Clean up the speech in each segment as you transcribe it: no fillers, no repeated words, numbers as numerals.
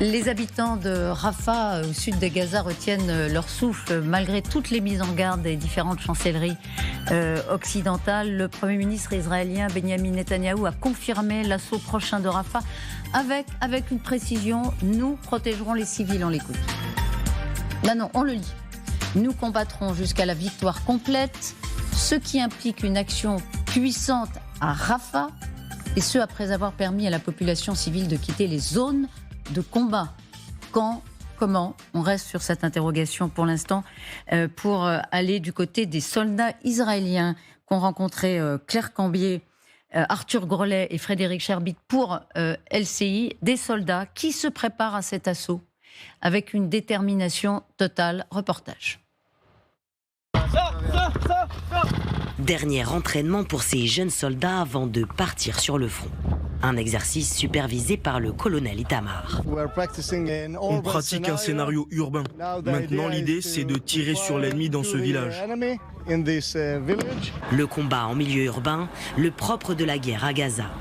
Les habitants de Rafah, au sud de Gaza, retiennent leur souffle malgré toutes les mises en garde des différentes chancelleries occidentales. Le Premier ministre israélien Benjamin Netanyahou a confirmé l'assaut prochain de Rafah avec une précision: nous protégerons les civils. On l'écoute. Là non, on le lit. Nous combattrons jusqu'à la victoire complète, ce qui implique une action puissante à Rafah, et ce après avoir permis à la population civile de quitter les zones de combat. Quand, comment? On reste sur cette interrogation pour l'instant, pour aller du côté des soldats israéliens qu'ont rencontré Claire Cambier, Arthur Grelet et Frédéric Cherbit pour LCI, des soldats qui se préparent à cet assaut avec une détermination totale. Reportage. Dernier entraînement pour ces jeunes soldats avant de partir sur le front. Un exercice supervisé par le colonel Itamar. On pratique un scénario urbain. Maintenant, l'idée, c'est de tirer sur l'ennemi dans ce village. Le combat en milieu urbain, le propre de la guerre à Gaza.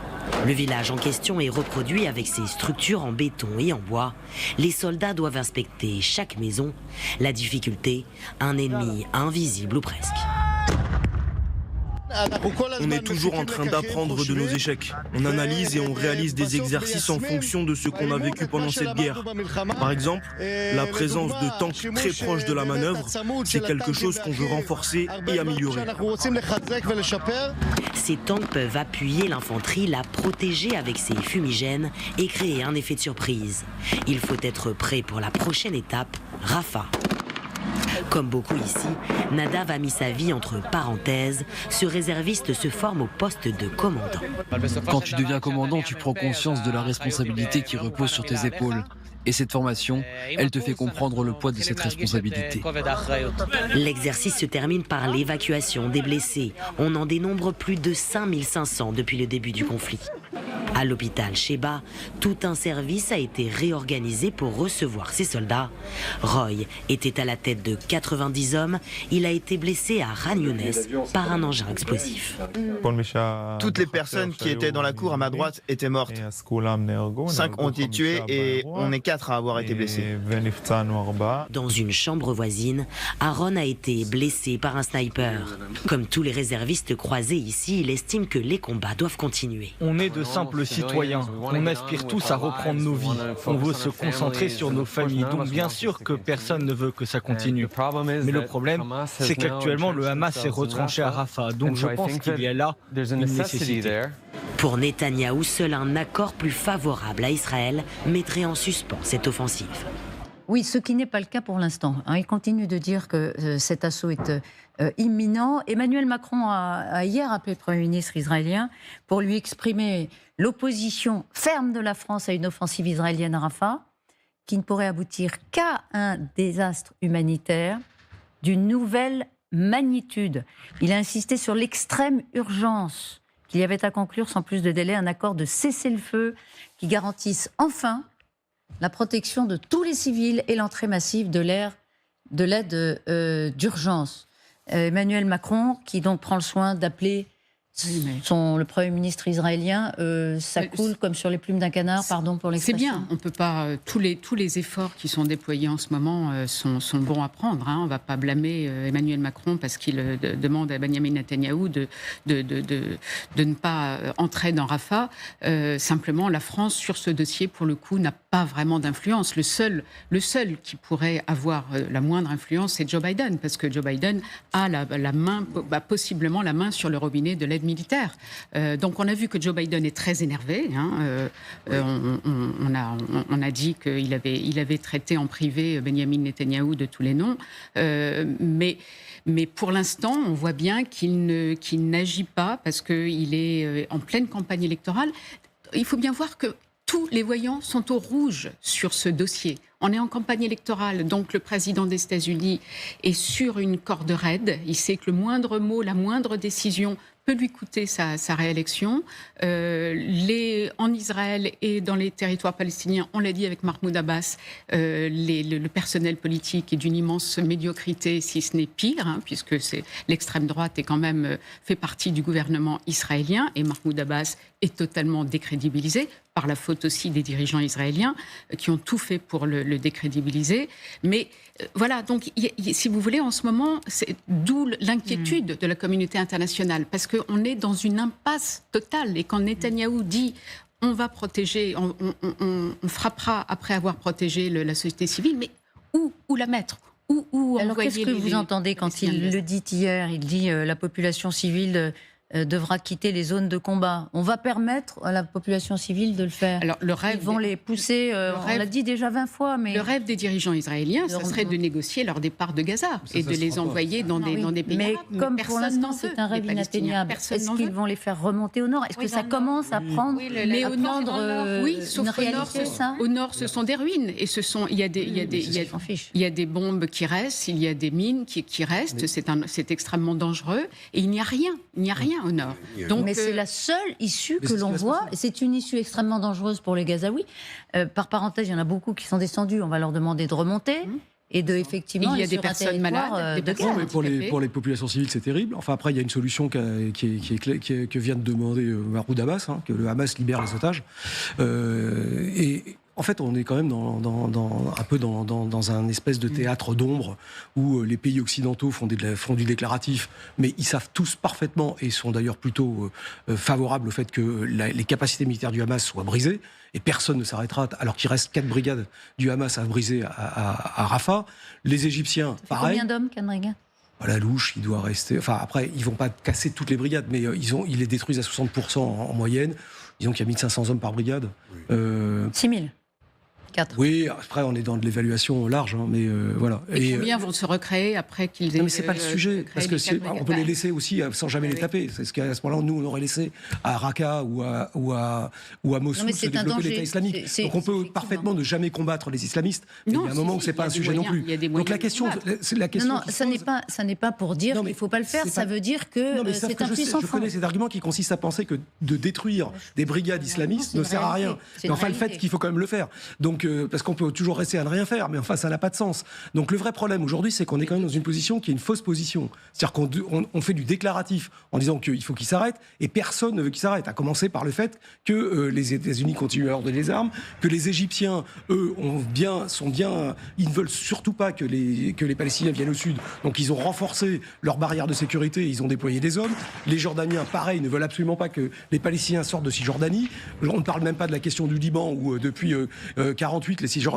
Le village en question est reproduit avec ses structures en béton et en bois. Les soldats doivent inspecter chaque maison. La difficulté, un ennemi invisible ou presque. On est toujours en train d'apprendre de nos échecs. On analyse et on réalise des exercices en fonction de ce qu'on a vécu pendant cette guerre. Par exemple, la présence de tanks très proches de la manœuvre, c'est quelque chose qu'on veut renforcer et améliorer. Ces tanks peuvent appuyer l'infanterie, la protéger avec ses fumigènes et créer un effet de surprise. Il faut être prêt pour la prochaine étape, Rafah. Comme beaucoup ici, Nadav a mis sa vie entre parenthèses. Ce réserviste se forme au poste de commandant. Quand tu deviens commandant, tu prends conscience de la responsabilité qui repose sur tes épaules. Et cette formation, elle te fait comprendre le poids de cette responsabilité. L'exercice se termine par l'évacuation des blessés. On en dénombre plus de 5500 depuis le début du conflit. À l'hôpital Sheba, tout un service a été réorganisé pour recevoir ces soldats. Roy était à la tête de 90 hommes. Il a été blessé à Khan Younes par un engin explosif. Toutes les personnes qui étaient dans la cour à ma droite étaient mortes. 5 ont été tués et on est 4 à avoir été blessés. Dans une chambre voisine, Aaron a été blessé par un sniper. Comme tous les réservistes croisés ici, il estime que les combats doivent continuer. On est de simples citoyens. On aspire tous à reprendre nos vies. On veut se concentrer sur nos familles. Donc bien sûr que personne ne veut que ça continue. Mais le problème, c'est qu'actuellement le Hamas est retranché à Rafah. Donc je pense qu'il y a là une nécessité. Pour Netanyahou, seul un accord plus favorable à Israël mettrait en suspens cette offensive. Oui, ce qui n'est pas le cas pour l'instant. Il continue de dire que cet assaut est imminent. Emmanuel Macron a hier appelé le Premier ministre israélien pour lui exprimer l'opposition ferme de la France à une offensive israélienne à Rafah, qui ne pourrait aboutir qu'à un désastre humanitaire d'une nouvelle magnitude. Il a insisté sur l'extrême urgence qu'il y avait à conclure sans plus de délai un accord de cessez-le-feu qui garantisse enfin la protection de tous les civils et l'entrée massive de l'aide d'urgence. Emmanuel Macron, qui donc prend le soin d'appeler le Premier ministre israélien, ça coule comme sur les plumes d'un canard, pardon pour l'expression. C'est bien, on peut pas, tous les efforts qui sont déployés en ce moment sont bons à prendre. On ne va pas blâmer Emmanuel Macron parce qu'il demande à Benjamin Netanyahou de ne pas entrer dans Rafah. Simplement, la France, sur ce dossier, pour le coup, n'a pas vraiment d'influence. Le seul qui pourrait avoir la moindre influence, c'est Joe Biden, parce que Joe Biden a la main, possiblement la main sur le robinet de l'aide militaire. Donc on a vu que Joe Biden est très énervé. On a dit qu'il avait traité en privé Benjamin Netanyahou de tous les noms. Mais pour l'instant, on voit bien qu'il n'agit pas parce qu'il est en pleine campagne électorale. Il faut bien voir que tous les voyants sont au rouge sur ce dossier. On est en campagne électorale, donc le président des États-Unis est sur une corde raide. Il sait que le moindre mot, la moindre décision peut lui coûter sa réélection. En Israël et dans les territoires palestiniens, on l'a dit avec Mahmoud Abbas, le personnel politique est d'une immense médiocrité, si ce n'est pire, puisque l'extrême droite est quand même fait partie du gouvernement israélien et Mahmoud Abbas est totalement décrédibilisé. par la faute aussi des dirigeants israéliens qui ont tout fait pour le décrédibiliser. Mais voilà, donc si vous voulez, en ce moment, c'est d'où l'inquiétude de la communauté internationale, parce qu'on est dans une impasse totale. Et quand Netanyahou dit on va protéger, on frappera après avoir protégé la société civile, mais où la mettre ? Alors qu'est-ce que vous entendez quand il le dit hier ? Il dit la population civile devra quitter les zones de combat. On va permettre à la population civile de le faire. Alors, ils vont les pousser, on l'a dit déjà 20 fois. Mais... Le rêve des dirigeants israéliens, ça serait de négocier leur départ de Gaza et de les envoyer dans des pays mais arabes. Comme pour l'instant, c'est un rêve inatteignable. Est-ce qu'ils vont les faire remonter au nord ? Est-ce que ça commence à prendre sauf au nord, ce sont des ruines. Et il y a des bombes qui restent, il y a des mines qui restent. C'est extrêmement dangereux. Et il n'y a rien au nord. Donc, mais c'est la seule issue que l'on voit. Et c'est une issue extrêmement dangereuse pour les Gazaouis. Par parenthèse, il y en a beaucoup qui sont descendus. On va leur demander de remonter. Et effectivement, il y a des personnes malades de guerre. Pour les populations civiles, c'est terrible. Enfin, après, il y a une solution que vient de demander Mahmoud Abbas, que le Hamas libère les otages. Et en fait, on est quand même un peu dans un espèce de théâtre d'ombre où les pays occidentaux font du déclaratif, mais ils savent tous parfaitement, et sont d'ailleurs plutôt favorables au fait que les capacités militaires du Hamas soient brisées, et personne ne s'arrêtera, alors qu'il reste 4 brigades du Hamas à briser à Rafah. Les Égyptiens, pareil. Combien d'hommes, 4 brigades ? À la louche, il doit rester... Enfin, après, ils vont pas casser toutes les brigades, mais ils les détruisent à 60% en moyenne. Disons qu'il y a 1500 hommes par brigade. 6000 4. Oui, après on est dans de l'évaluation large, mais voilà. Et combien vont se recréer après qu'ils aient... Non, mais c'est pas le sujet, parce que on peut les laisser aussi sans jamais les taper. C'est ce qu'à ce moment-là, nous, on aurait laissé à Raqqa ou à Mossoul se développer l'État islamique. Donc on peut parfaitement ne jamais combattre les islamistes, mais il y a un moment où c'est pas un sujet non plus. Donc la question... Non, ça n'est pas pour dire qu'il ne faut pas le faire, ça veut dire que c'est un puissant frein. Je connais cet argument qui consiste à penser que de détruire des brigades islamistes ne sert à rien. Mais enfin, le fait qu'il faut quand même le faire. Donc, parce qu'on peut toujours rester à ne rien faire, mais enfin ça n'a pas de sens. Donc le vrai problème aujourd'hui, c'est qu'on est quand même dans une position qui est une fausse position. C'est-à-dire qu'on fait du déclaratif en disant qu'il faut qu'il s'arrête, et personne ne veut qu'il s'arrête, à commencer par le fait que les États-Unis continuent à leur donner des armes, que les Égyptiens, eux, ils ne veulent surtout pas que les Palestiniens viennent au sud, donc ils ont renforcé leurs barrières de sécurité, ils ont déployé des hommes. Les Jordaniens, pareil, ne veulent absolument pas que les Palestiniens sortent de Cisjordanie. On ne parle même pas de la question du Liban, où depuis 48,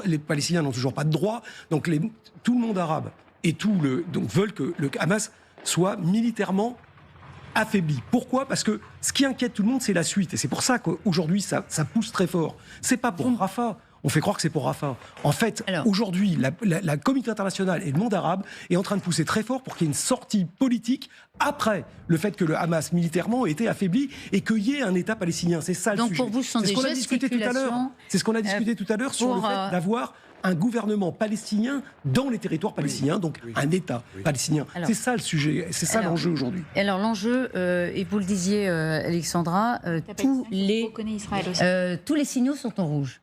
les Palestiniens n'ont toujours pas de droit. Donc tout le monde arabe et donc veulent que le Hamas soit militairement affaibli. Pourquoi ? Parce que ce qui inquiète tout le monde, c'est la suite. Et c'est pour ça qu'aujourd'hui, ça pousse très fort. C'est pas pour Rafah. On fait croire que c'est pour Rafah. En fait, aujourd'hui, la communauté internationale et le monde arabe est en train de pousser très fort pour qu'il y ait une sortie politique après le fait que le Hamas militairement ait été affaibli et qu'il y ait un État palestinien. C'est ça le sujet. Donc pour vous, ce sont des gesticulations. C'est ce qu'on a discuté tout à l'heure sur le fait d'avoir un gouvernement palestinien dans les territoires palestiniens, donc un État palestinien. C'est ça le sujet, c'est ça l'enjeu aujourd'hui. Alors l'enjeu, et vous le disiez Alexandra, tous les signaux sont en rouge.